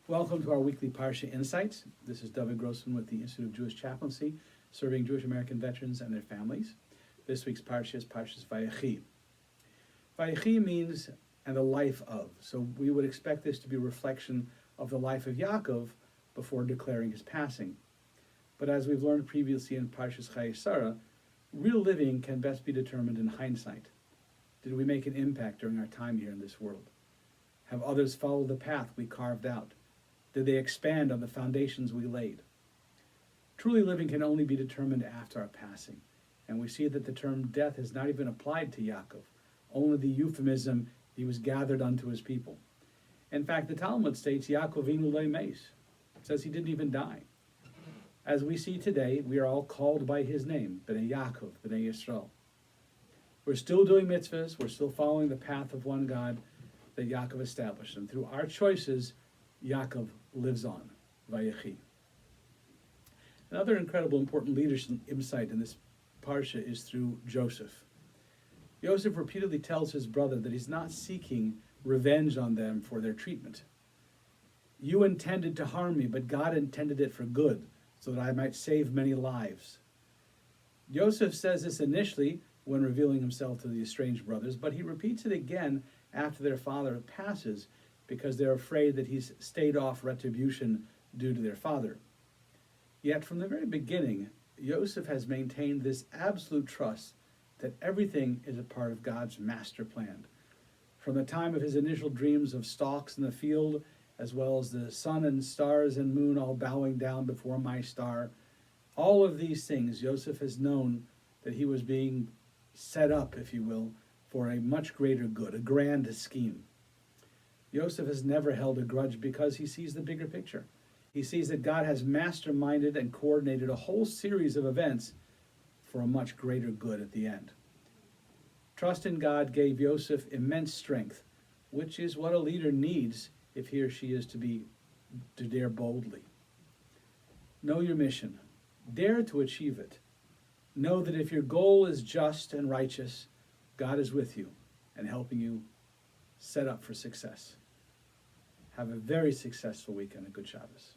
Welcome to our weekly Parsha Insights. This is David Grossman with the Institute of Jewish Chaplaincy, serving Jewish American veterans and their families. This week's Parsha is Parshas Vayechi. Vayechi means "and the life of," so we would expect this to be a reflection of the life of Yaakov before declaring his passing. But as we've learned previously in Parshas Vayechi, real living can best be determined in hindsight. Did we make an impact during our time here in this world? Have others followed the path we carved out? Did they expand on the foundations we laid? Truly living can only be determined after our passing, and we see that the term death is not even applied to Yaakov, only the euphemism "he was gathered unto his people." In fact, the Talmud states Yaakov Avinu lo meis. It says he didn't even die. As we see today, we are all called by his name, B'nai Yaakov, B'nai Yisrael. We're still doing mitzvahs, we're still following the path of one God that Yaakov established, and through our choices, Yaakov lives on, Vayechi. Another incredible important leadership insight in this parsha is through Joseph. Joseph repeatedly tells his brother that he's not seeking revenge on them for their treatment. "You intended to harm me, but God intended it for good, so that I might save many lives." Joseph says this initially when revealing himself to the estranged brothers, but he repeats it again after their father passes, because they're afraid that he's stayed off retribution due to their father. Yet from the very beginning, Joseph has maintained this absolute trust that everything is a part of God's master plan. From the time of his initial dreams of stalks in the field, as well as the sun and stars and moon all bowing down before my star, all of these things, Joseph has known that he was being set up, if you will, for a much greater good, a grand scheme. Joseph has never held a grudge because he sees the bigger picture. He sees that God has masterminded and coordinated a whole series of events for a much greater good at the end. Trust in God gave Joseph immense strength, which is what a leader needs if he or she is to dare boldly. Know your mission. Dare to achieve it. Know that if your goal is just and righteous, God is with you and helping you set up for success. Have a very successful week and a good Shabbos.